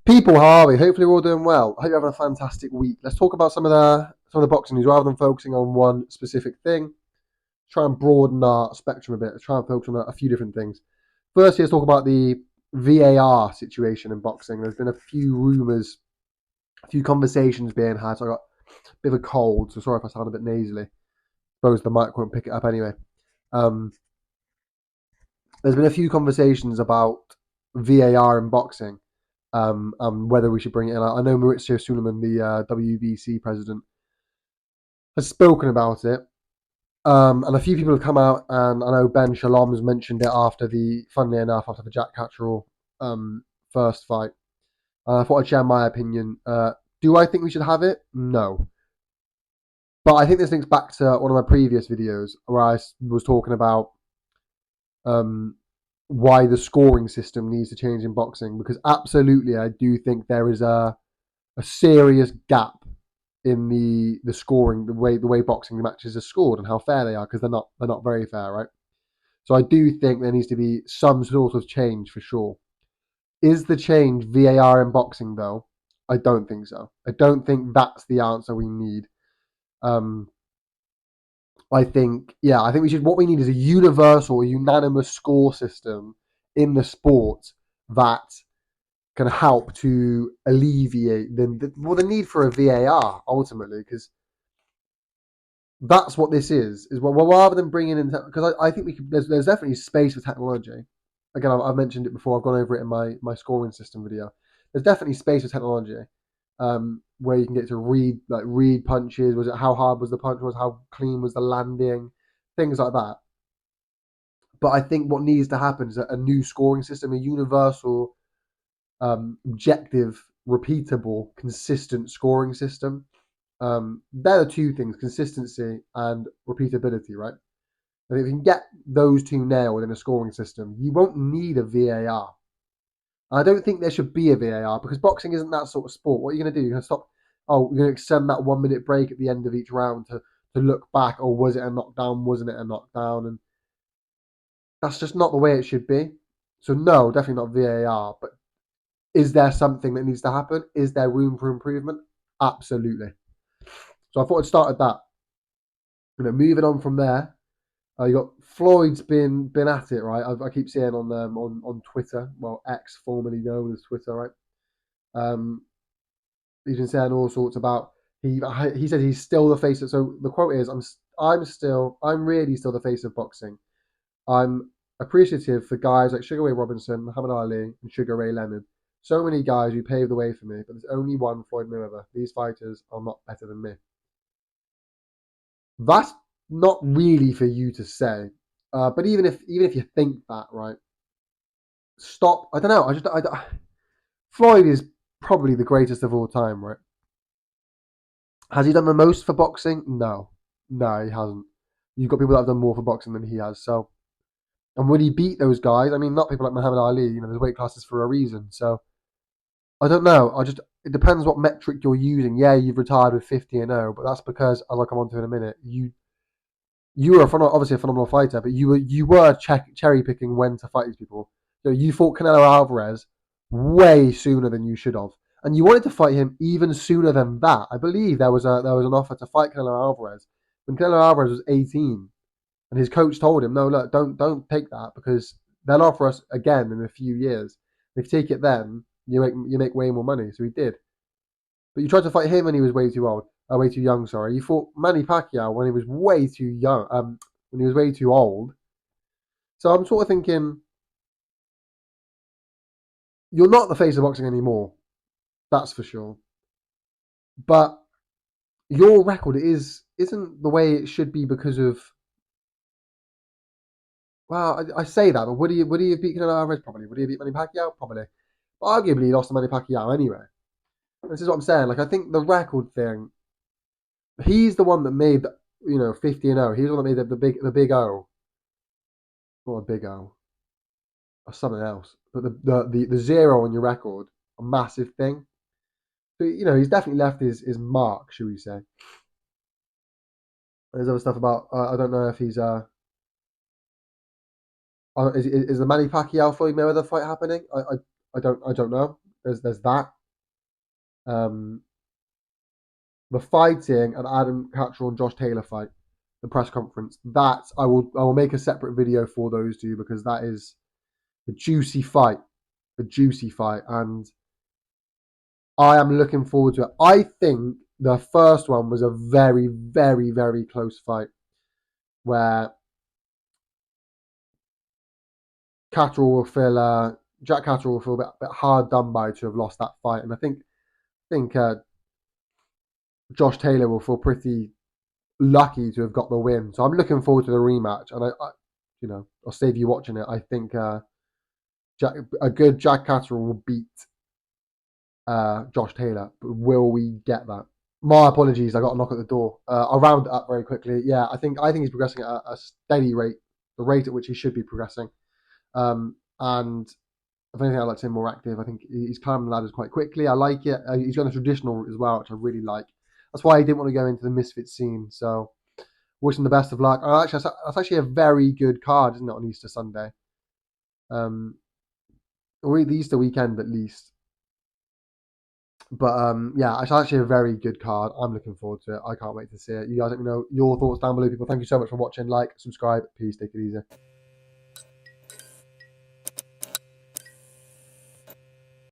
People, how are we? Hopefully we're all doing well. I hope you're having a fantastic week. Let's talk about some of the boxing news rather than focusing on one specific thing. Try and broaden our spectrum a bit. Let's try and focus on a few different things. Firstly, let's talk about the VAR situation in boxing. There's been a few rumours, a few conversations being had. So I got a bit of a cold, so sorry if I sound a bit nasally. I suppose the mic won't pick it up anyway. There's been a few conversations about VAR in boxing. And whether we should bring it in. I know Maurizio Suleiman, the WBC president, has spoken about it. And a few people have come out, and I know Ben Shalom's mentioned it funnily enough, after the Jack Catterall first fight. I thought I'd share my opinion. Do I think we should have it? No. But I think this links back to one of my previous videos where I was talking about why the scoring system needs to change in boxing, because absolutely I do think there is a serious gap in the scoring, the way boxing matches are scored and how fair they are, because they're not very fair, right? So I do think there needs to be some sort of change for sure. Is the change VAR in boxing though? I don't think so. I don't think that's the answer we need. I think we should. What we need is a universal, unanimous score system in the sport that can help to alleviate the need for a VAR ultimately, because that's what this is. Well, rather than bringing in, because I think there's definitely space for technology. Again, I've mentioned it before. I've gone over it in my scoring system video. There's definitely space for technology, where you can get to read punches. Was it how hard was the punch? Was how clean was the landing? Things like that. But I think what needs to happen is a new scoring system, a universal, objective, repeatable, consistent scoring system. They're the two things: consistency and repeatability, right? And if you can get those two nailed in a scoring system, you won't need a VAR. I don't think there should be a VAR, because boxing isn't that sort of sport. What are you going to do? You're going to stop. Oh, you're going to extend that 1 minute break at the end of each round to look back. Or was it a knockdown? Wasn't it a knockdown? And that's just not the way it should be. So no, definitely not VAR. But is there something that needs to happen? Is there room for improvement? Absolutely. So I thought I'd start at that. Moving on from there, you got Floyd's been at it, right? I keep seeing on Twitter, well, X, formerly known as Twitter, right? He's been saying all sorts about he said he's still the face of. So the quote is, I'm really still the face of boxing. I'm appreciative for guys like Sugar Ray Robinson, Muhammad Ali, and Sugar Ray Leonard. So many guys who paved the way for me, but there's only one Floyd Mayweather. These fighters are not better than me. That's not really for you to say. But even if you think that, right? Stop. I don't know. Floyd is probably the greatest of all time, right? Has he done the most for boxing? No, he hasn't. You've got people that have done more for boxing than he has. So, and would he beat those guys? I mean, not people like Muhammad Ali. There's weight classes for a reason. So, I don't know. It depends what metric you're using. Yeah, you've retired with 50-0, but that's because, as I'll come on to in a minute, you were obviously a phenomenal fighter, but you were cherry picking when to fight these people. So you fought Canelo Alvarez way sooner than you should have, and you wanted to fight him even sooner than that. I believe there was an offer to fight Canelo Alvarez when Canelo Alvarez was 18, and his coach told him, "No, look, don't take that, because they'll offer us again in a few years. If you take it then, you make way more money." So he did. But you tried to fight him when he was way too old. Way too young, sorry. You fought Manny Pacquiao when he was way too young. When he was way too old. So I'm sort of thinking, you're not the face of boxing anymore. That's for sure. But your record isn't the way it should be because of. Well, I say that, but would he have beat Canelo Alvarez? Probably. Would he have beat Manny Pacquiao? Probably. But arguably, he lost to Manny Pacquiao anyway. This is what I'm saying. Like, I think the record thing. He's the one that made 50-0. He's the one that made the big O. Not a big O. Or something else. But the zero on your record, a massive thing. So, he's definitely left his mark, should we say. There's other stuff about, I don't know if he's, is the Manny Pacquiao Floyd Mayweather fight happening? I don't know. There's that. Um, the fighting and Adam Catterall and Josh Taylor fight, the press conference. That I will make a separate video for those two because that is a juicy fight, and I am looking forward to it. I think the first one was a very, very, very close fight where Jack Catterall will feel a bit hard done by to have lost that fight, and I think Josh Taylor will feel pretty lucky to have got the win. So I'm looking forward to the rematch, and I'll save you watching it. I think a good Jack Catterall will beat Josh Taylor, but will we get that? My apologies, I got a knock at the door. I'll round it up very quickly. Yeah, I think he's progressing at a steady rate, the rate at which he should be progressing. And if anything, I'd like to see him more active. I think he's climbing the ladders quite quickly. I like it. He's got a traditional route as well, which I really like. That's why he didn't want to go into the misfit scene. So, wish him the best of luck. Actually, that's actually a very good card, isn't it, on Easter Sunday? Or the Easter weekend at least. But yeah, it's actually a very good card. I'm looking forward to it. I can't wait to see it. You guys let me know your thoughts down below, people. Thank you so much for watching. Like, subscribe. Peace. Take it easy.